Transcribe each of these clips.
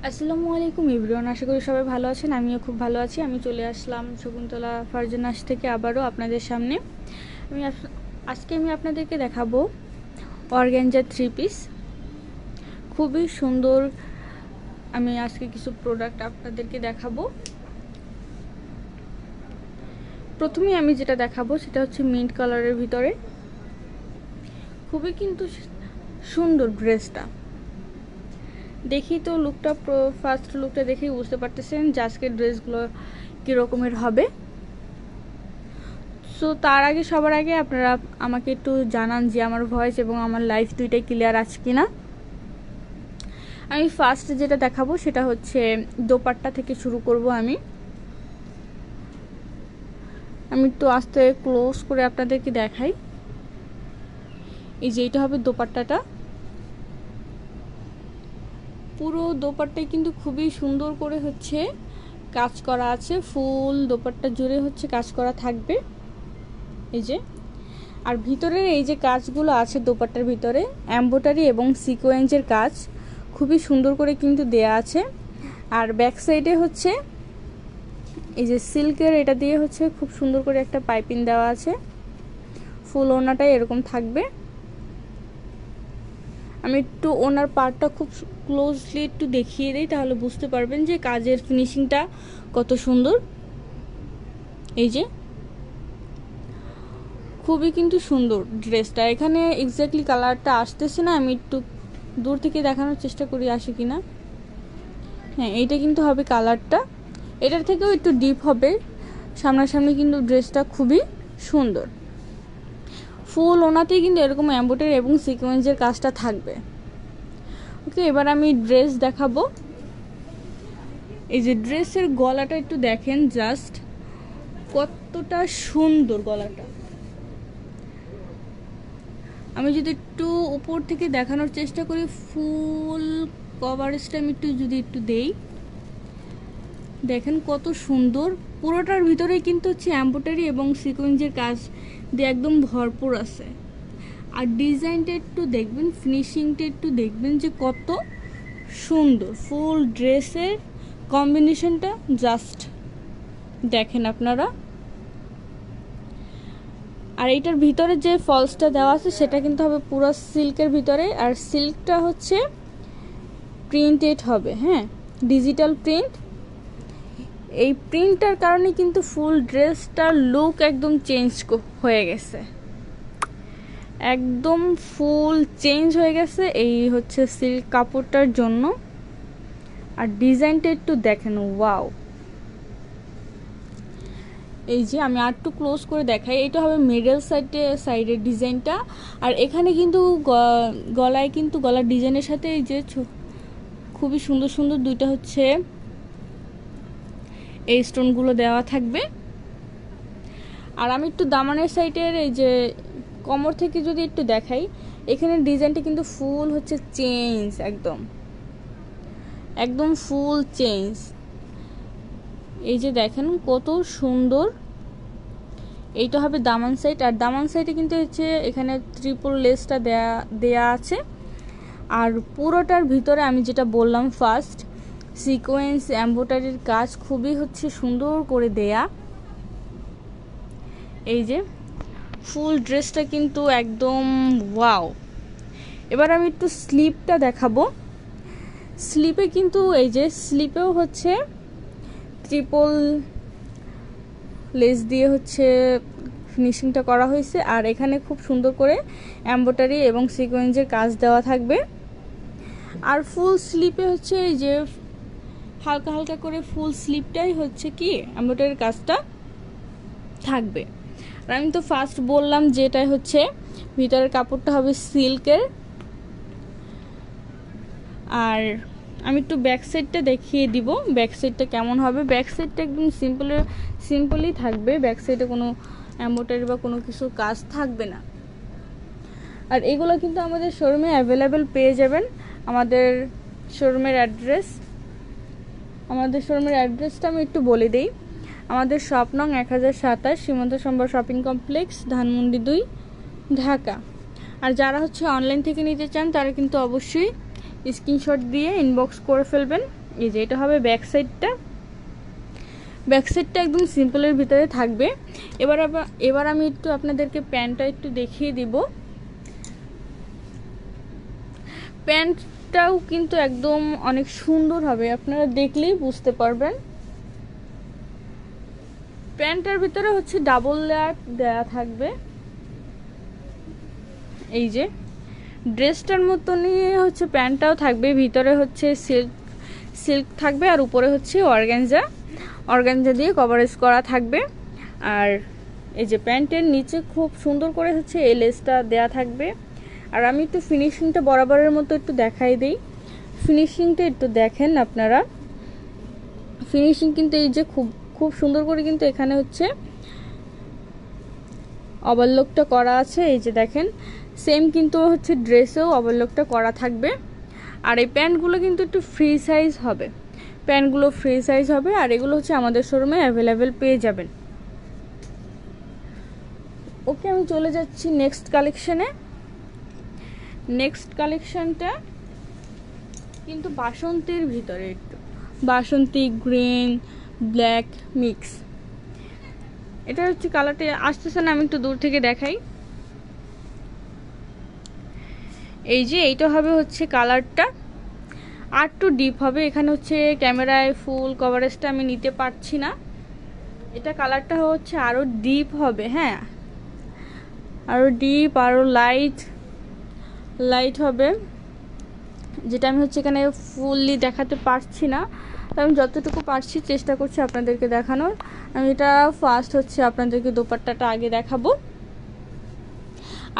আসসালামু আলাইকুম এভরিওয়ান, আশা করি সবাই ভালো আছেন। আমিও খুব ভালো আছি। আমি চলে আসলাম শকুন্তলা ফারজানাস থেকে আবারও আপনাদের সামনে। আজকে আমি আপনাদেরকে দেখাবো অর্গানজা 3 পিস, খুবই সুন্দর। আমি আজকে কিছু প্রোডাক্ট আপনাদেরকে দেখাবো। প্রথমে আমি যেটা দেখাবো সেটা হচ্ছে মিন্ট কালারের ভিতরে, খুবই কিন্তু সুন্দর ড্রেসটা। দেখি তো লুকটা, ফার্স্ট লুকটা দেখেই বুঝতে পারতেছেন যে আজকের ড্রেসগুলো কীরকমের হবে। সো তার আগে সবার আগে আপনারা আমাকে একটু জানান যে আমার ভয়েস এবং আমার লাইফ দুইটাই ক্লিয়ার আছে কিনা। আমি ফার্স্ট যেটা দেখাবো সেটা হচ্ছে দোপাট্টা থেকে শুরু করব। আমি একটু আস্তে ক্লোজ করে আপনাদেরকে দেখাই। এই যে এটা হবে দোপাট্টাটা। পুরো দোপাট্টায় কিন্তু খুবই সুন্দর করে হচ্ছে কাজ করা আছে, ফুল দোপাট্টা জুড়ে হচ্ছে কাজ করা থাকবে। এই যে, আর ভিতরের এই যে কাজগুলো আছে দোপাট্টার ভিতরে, এমব্রয়ডারি এবং সিকোয়েন্সের কাজ খুবই সুন্দর করে কিন্তু দেয়া আছে। আর ব্যাক সাইডে হচ্ছে এই যে সিল্কের এটা দিয়ে হচ্ছে খুব সুন্দর করে একটা পাইপিং দেওয়া আছে। ফুল ওনাটাই এরকম থাকবে। আমি একটু ওনার পার্টটা খুব ক্লোজলি একটু দেখিয়ে দিই, তাহলে বুঝতে পারবেন যে কাজের ফিনিশিংটা কত সুন্দর। এই যে খুবই কিন্তু সুন্দর ড্রেসটা। এখানে এক্স্যাক্টলি কালারটা আসতেছে না, আমি একটু দূর থেকে দেখানোর চেষ্টা করি আসে কিনা। হ্যাঁ, এইটা কিন্তু হবে কালারটা, এটার থেকেও একটু ডিপ হবে। সামনাসামনি কিন্তু ড্রেসটা খুবই সুন্দর। ফুল ওনাতেই কিন্তু এরকম এমব্রয়ডারি এবং সিকোয়েন্সের কাজটা থাকবে। ওকে, এবার আমি ড্রেস দেখাবো। এই যে ড্রেসের গলাটা একটু দেখেন, জাস্ট কতটা সুন্দর গলাটা। আমি যদি একটু উপর থেকে দেখানোর চেষ্টা করি, ফুল কভারেজটা আমি একটু দেই, দেখেন কত সুন্দর। পুরোটার ভিতরেই কিন্তু হচ্ছে এমব্রয়ডারি এবং সিকোয়েন্সের কাজ দিয়ে একদম ভরপুর আছে। আর ডিজাইনটা একটু দেখবেন, ফিনিশিংটা একটু দেখবেন যে কত সুন্দর। ফুল ড্রেসের কম্বিনেশনটা জাস্ট দেখেন আপনারা। আর এইটার ভিতরে যে ফলসটা দেওয়া আছে সেটা কিন্তু হবে পুরো সিল্কের ভিতরে, আর সিল্কটা হচ্ছে প্রিন্টেড হবে। হ্যাঁ, ডিজিটাল প্রিন্ট। এই প্রিন্টটার কারণে কিন্তু ফুল ড্রেসটার লুক একদম চেঞ্জ হয়ে গেছে, একদম ফুল চেঞ্জ হয়ে গেছে এই হচ্ছে সিল্ক কাপড়টার জন্য। আর ডিজাইনটা একটু দেখেন, ওয়াও। এই যে আমি আর একটু ক্লোজ করে দেখাই, এটা হবে মিডল সাইডের ডিজাইনটা। আর এখানে কিন্তু গলায় কিন্তু গলার ডিজাইনের সাথে এই যে খুবই সুন্দর সুন্দর দুইটা হচ্ছে এই স্টোনগুলো দেওয়া থাকবে। আর আমি একটু দামানের সাইডের এই যে কোমর থেকে যদি একটু দেখাই, এখানে ডিজাইনটা কিন্তু ফুল হচ্ছে চেঞ্জ, একদম ফুল চেঞ্জ। এই যে দেখেন কত সুন্দর। এইটা হবে দামান সাইড, আর দামান সাইডে কিন্তু হচ্ছে এখানে ট্রিপল লেসটা দেয়া আছে। আর পুরোটার ভিতরে আমি যেটা বললাম ফার্স্ট, সিকোয়েন্স এমব্রয়ডারির কাজ খুবই হচ্ছে সুন্দর করে দেয়া। এই যে ফুল ড্রেসটা কিন্তু একদম ওয়াও। এবার আমি একটু স্লিপটা দেখাবো। স্লিপে কিন্তু এই যে স্লিপেও হচ্ছে ট্রিপল লেস দিয়ে হচ্ছে ফিনিশিংটা করা হয়েছে। আর এখানে খুব সুন্দর করে এমব্রয়ডারি এবং সিকোয়েন্সের কাজ দেওয়া থাকবে। আর ফুল স্লিপে হচ্ছে এই যে হালকা হালকা করে ফুল স্লিপটাই হচ্ছে কি এমব্রয়ডারির কাজটা থাকবে। আর আমি তো ফার্স্ট বললাম যেটাই হচ্ছে ভিতরের কাপড়টা হবে সিল্কের। আর আমি একটু ব্যাক সাইডটা দেখিয়ে দিব, ব্যাক সাইডটা কেমন হবে। ব্যাক সাইডটা একদম সিম্পলই থাকবে, ব্যাক সাইডে কোনো এমব্রয়ডারি বা কোনো কিছু কাজ থাকবে না। আর এগুলো কিন্তু আমাদের শোরুমে অ্যাভেলেবেল পেয়ে যাবেন। আমাদের শোরুমের অ্যাড্রেসটা আমি একটু বলে দিই। আমাদের শপ নং 1027 সীমান্ত সম্ভার শপিং কমপ্লেক্স, ধানমন্ডি 2, ঢাকা। আর যারা হচ্ছে অনলাইন থেকে নিতে চান তারা কিন্তু অবশ্যই স্ক্রিনশট দিয়ে ইনবক্স করে ফেলবেন, এই যে এটা হবে ব্যাক সাইডটা। ব্যাক সাইডটা একদম সিম্পলের ভিতরে থাকবে। এবার আমি একটু আপনাদেরকে প্যান্টটা একটু দেখিয়ে দিব। প্যান্টটাও কিন্তু একদম অনেক সুন্দর হবে, আপনারা দেখলেই বুঝতে পারবেন। প্যান্টের ভিতরে হচ্ছে ডাবল লেয়ার দেয়া থাকবে। এই যে ড্রেসটার মতনই হচ্ছে প্যান্টটাও থাকবে, ভিতরে হচ্ছে সিল্ক থাকবে আর উপরে হচ্ছে অর্গানজা দিয়ে কভারেজ করা থাকবে। আর এই যে প্যান্টের নিচে খুব সুন্দর করে হচ্ছে এই লেসটা দেয়া থাকবে। আর আমি একটু ফিনিশিংটা বরাবরের মতো একটু দেখাই দিই, ফিনিশিংটা একটু দেখেন আপনারা। ফিনিশিং কিন্তু এই যে খুব খুব সুন্দর করে কিন্তু এখানে হচ্ছে ওভারলকটা করা আছে। এই যে দেখেন সেম কিন্তু হচ্ছে ড্রেসেও ওভারলকটা করা থাকবে। আর এই প্যান্টগুলো কিন্তু একটু ফ্রি সাইজ হবে, প্যান্টগুলো ফ্রি সাইজ হবে। আর এগুলো হচ্ছে আমাদের শোরুমে অ্যাভেলেবেল পেয়ে যাবেন। ওকে, আমি চলে যাচ্ছি নেক্সট কালেকশনে। নেক্সট কালেকশনটা কিন্তু বাসন্তীর ভিতরে, একটু বাসন্তী গ্রিন ব্ল্যাক মিক্স। এটা হচ্ছে কালারটা আসতেছে না, আমি একটু দূর থেকে দেখাই। এই যে এইটা হবে হচ্ছে কালারটা আর একটু ডিপ হবে। এখানে হচ্ছে ক্যামেরায় ফুল কভারেজটা আমি নিতে পারছি না, এটা কালারটা হচ্ছে আরো ডিপ হবে। হ্যাঁ, আরো ডিপ, আরো লাইট হবে, যেটা আমি হচ্ছে এখানে ফুললি দেখাতে পারছি না। তো আমি যতটুকু পারছি চেষ্টা করছি আপনাদেরকে দেখানোর। আমি এটা ফার্স্ট হচ্ছে আপনাদেরকে দোপাট্টাটা আগে দেখাবো।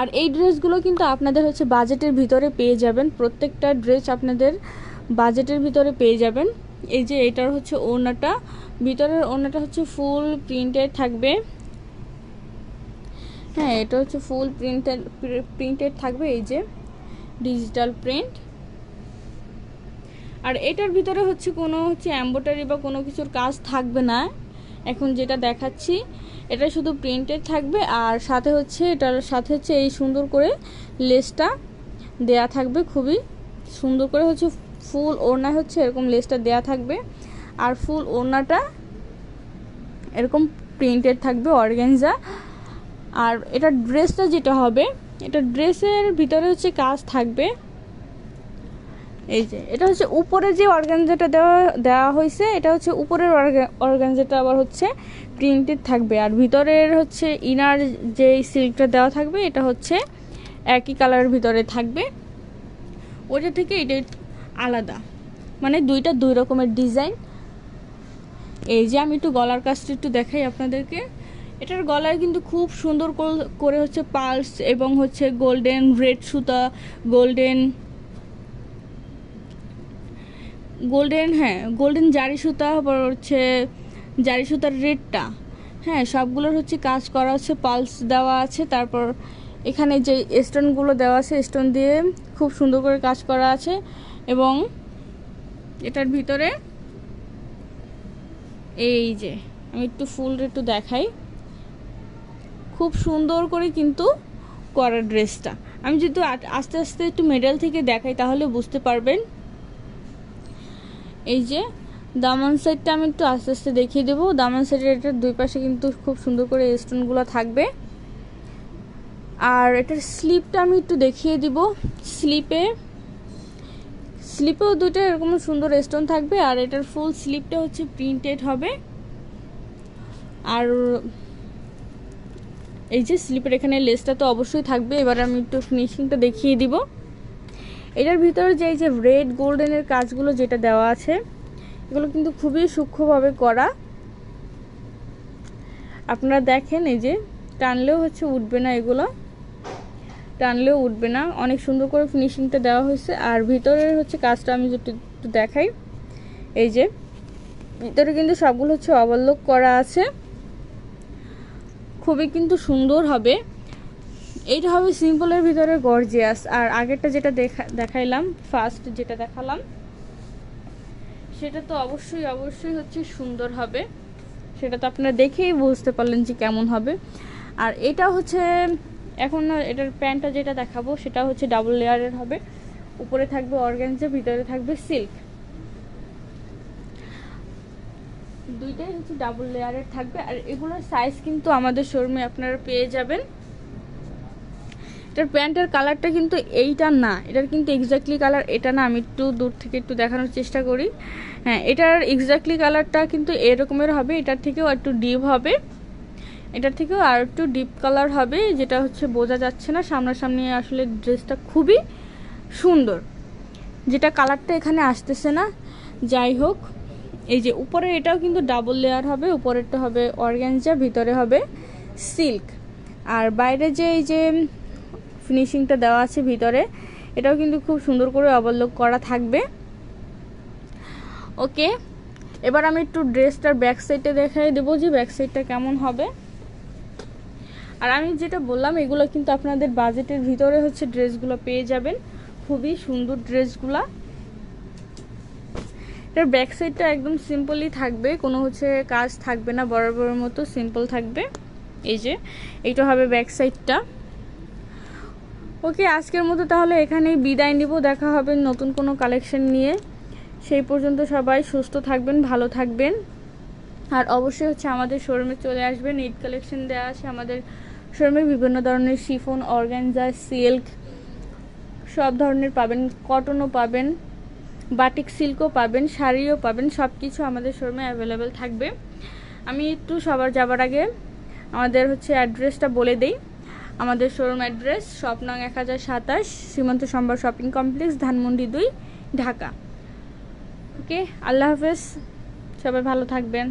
আর এই ড্রেসগুলো কিন্তু আপনাদের হচ্ছে বাজেটের ভিতরে পেয়ে যাবেন, প্রত্যেকটা ড্রেস আপনাদের বাজেটের ভিতরে পেয়ে যাবেন। এই যে এটার হচ্ছে ওড়নাটা, ভিতরের ওড়নাটা হচ্ছে ফুল প্রিন্টেড থাকবে। হ্যাঁ, এটা হচ্ছে ফুল প্রিন্টেড থাকবে, এই যে ডিজিটাল প্রিন্ট। আর এটার ভিতরে হচ্ছে কোনো হচ্ছে এমব্রয়ডারি বা কোনো কিছুর কাজ থাকবে না। এখন যেটা দেখাচ্ছি এটা শুধু প্রিন্টেড থাকবে। আর সাথে হচ্ছে এটার সাথে হচ্ছে এই সুন্দর করে লেসটা দেয়া থাকবে, খুবই সুন্দর করে হচ্ছে ফুল ওড়না হচ্ছে এরকম লেসটা দেয়া থাকবে। আর ফুল ওড়নাটা এরকম প্রিন্টেড থাকবে অর্গানজা। আর এটা ড্রেসটা যেটা হবে, এটা ড্রেসের ভিতরে হচ্ছে কাজ থাকবে। এই যে এটা হচ্ছে উপরে যে অর্গানজাটা দেওয়া হয়েছে, এটা হচ্ছে উপরের অর্গানজাটা আবার হচ্ছে প্রিন্টেড থাকবে। আর ভিতরের হচ্ছে ইনার যে সিল্কটা দেওয়া থাকবে এটা হচ্ছে একই কালারের ভিতরে থাকবে, ওইটা থেকে এটা আলাদা, মানে দুইটা দুই রকমের ডিজাইন। এই যে আমি একটু গলার কাজটা একটু দেখাই আপনাদেরকে। এটার গলায় কিন্তু খুব সুন্দর করে হচ্ছে পার্লস এবং হচ্ছে গোল্ডেন রেড সুতা, গোল্ডেন জারি সুতা, আবার হচ্ছে জারি সুতার রেডটা। হ্যাঁ, সবগুলোর হচ্ছে কাজ করা হচ্ছে, পালস দেওয়া আছে। তারপর এখানে যে স্টোনগুলো দেওয়া আছে, স্টোন দিয়ে খুব সুন্দর করে কাজ করা আছে। এবং এটার ভিতরে এই যে আমি একটু ফুল একটু দেখাই, খুব সুন্দর করে কিন্তু করা ড্রেসটা। আমি যদি আস্তে আস্তে একটু মিডল থেকে দেখাই তাহলে বুঝতে পারবেন। এই যে দামান সাইডটা আমি একটু আস্তে আস্তে দেখিয়ে দেবো। দামান সাইডের এটার দুই পাশে কিন্তু খুব সুন্দর করে স্টোনগুলো থাকবে। আর এটার স্লিপটা আমি একটু দেখিয়ে দিব। স্লিপেও দুটো এরকম সুন্দর স্টোন থাকবে। আর এটার ফুল স্লিপটা হচ্ছে প্রিন্টেড হবে। আর এই যে স্লিপের এখানে লেসটা তো অবশ্যই থাকবে। এবার আমি একটু ফিনিশিংটা দেখিয়ে দিব। এটার ভিতরে যে এই যে রেড গোল্ডেনের কাজগুলো যেটা দেওয়া আছে, এগুলো কিন্তু খুবই সূক্ষ্মভাবে করা। আপনারা দেখেন, এই যে টানলেও হচ্ছে উঠবে না, এগুলো টানলেও উঠবে না, অনেক সুন্দর করে ফিনিশিংটা দেওয়া হয়েছে। আর ভিতরের হচ্ছে কাজটা আমি একটু দেখাই। এই যে ভিতরে কিন্তু সবগুলো হচ্ছে ওভারলক করা আছে, খুবই কিন্তু সুন্দর হবে। এইটা হবে সিম্পলের ভিতরে গর্জিয়াস। আর আগেরটা যেটা দেখাইলাম, ফার্স্ট যেটা দেখালাম, সেটা তো অবশ্যই হচ্ছে সুন্দর হবে। সেটা তো আপনারা দেখেই বুঝতে পারলেন যে কেমন হবে। আর এটা হচ্ছে এখন এটার প্যান্টটা যেটা দেখাবো সেটা হচ্ছে ডাবল লেয়ারের হবে। উপরে থাকবে অর্গানজা, ভিতরে থাকবে সিল্ক। দুইটাই হচ্ছে ডাবল লেয়ারের থাকবে। আর এগুলোর সাইজ কিন্তু আমাদের শোরুমে আপনারা পেয়ে যাবেন। এটার প্যান্টের কালারটা কিন্তু এইটা না, এটার কিন্তু এক্স্যাক্টলি কালার এটা না। আমি একটু দূর থেকে একটু দেখানোর চেষ্টা করি। হ্যাঁ, এটার এক্স্যাক্টলি কালারটা কিন্তু এরকমের হবে, এটার থেকেও একটু ডিপ হবে, এটার থেকেও আর একটু ডিপ কালার হবে, যেটা হচ্ছে বোঝা যাচ্ছে না সামনাসামনি। আসলে ড্রেসটা খুবই সুন্দর, যেটা কালারটা এখানে আসতেছে না। যাই হোক, এই যে উপরে এটাও কিন্তু ডাবল লেয়ার হবে, উপরেরটা হবে অর্গানজা, ভিতরে হবে সিল্ক। আর বাইরে যে এই যে ফিনিশিংটা দেওয়া আছে ভিতরে, এটাও কিন্তু খুব সুন্দর করে অবলোক করা থাকবে। ওকে, এবার আমি একটু ড্রেসটার ব্যাক সাইডটা দেখাই দেবো যে ব্যাক সাইডটা কেমন হবে। আর আমি যেটা বললাম, এগুলো কিন্তু আপনাদের বাজেটের ভিতরে হচ্ছে ড্রেসগুলো পেয়ে যাবেন, খুবই সুন্দর ড্রেসগুলা। এটার ব্যাক সাইডটা একদম সিম্পলই থাকবে, কোনো হচ্ছে কাজ থাকবে না, বরাবরের মতো সিম্পল থাকবে। এই যে এইটা হবে ব্যাক সাইডটা। ওকে, আজকের মতো তাহলে এখানেই বিদায় নিব। দেখা হবে নতুন কোনো কালেকশন নিয়ে। সেই পর্যন্ত সবাই সুস্থ থাকবেন, ভালো থাকবেন। আর অবশ্যই হচ্ছে আমাদের শোরুমে চলে আসবেন। ঈদ কালেকশন দেওয়া আছে আমাদের শোরুমে, বিভিন্ন ধরনের শিফন, অর্গানজা, সিল্ক সব ধরনের পাবেন, কটনও পাবেন, বাটিক সিল্কও পাবেন, শাড়িও পাবেন, সব কিছু আমাদের শোরুমে অ্যাভেলেবেল থাকবে। আমি একটু সবার যাবার আগে আমাদের হচ্ছে অ্যাড্রেসটা বলে দেই। আমাদের শোরুম অ্যাড্রেস শপ নং 1027, সীমান্ত সম্ভার শপিং কমপ্লেক্স, ধানমন্ডি 2, ঢাকা। ওকে, আল্লাহ হাফেজ, সবাই ভালো থাকবেন।